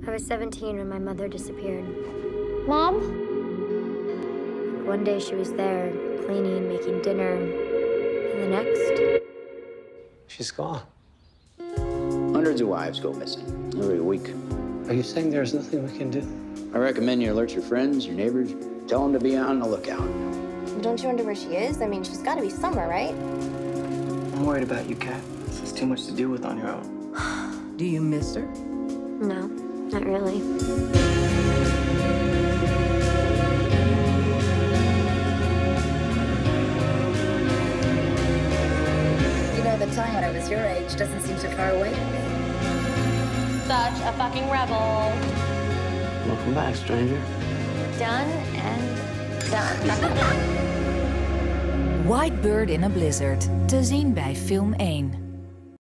I was 17 when my mother disappeared. Mom? One day she was there, cleaning, making dinner, and the next... She's gone. Hundreds of wives go missing every week. Are you saying there's nothing we can do? I recommend you alert your friends, your neighbors, tell them to be on the lookout. Don't you wonder where she is? I mean, she's got to be somewhere, right? I'm worried about you, Kat. This is too much to deal with on your own. Do you miss her? No, not really. You know, the time when I was your age doesn't seem so far away. Such a fucking rebel. Welcome back, stranger. Done and done. White Bird in a Blizzard. Te zien bij Film 1.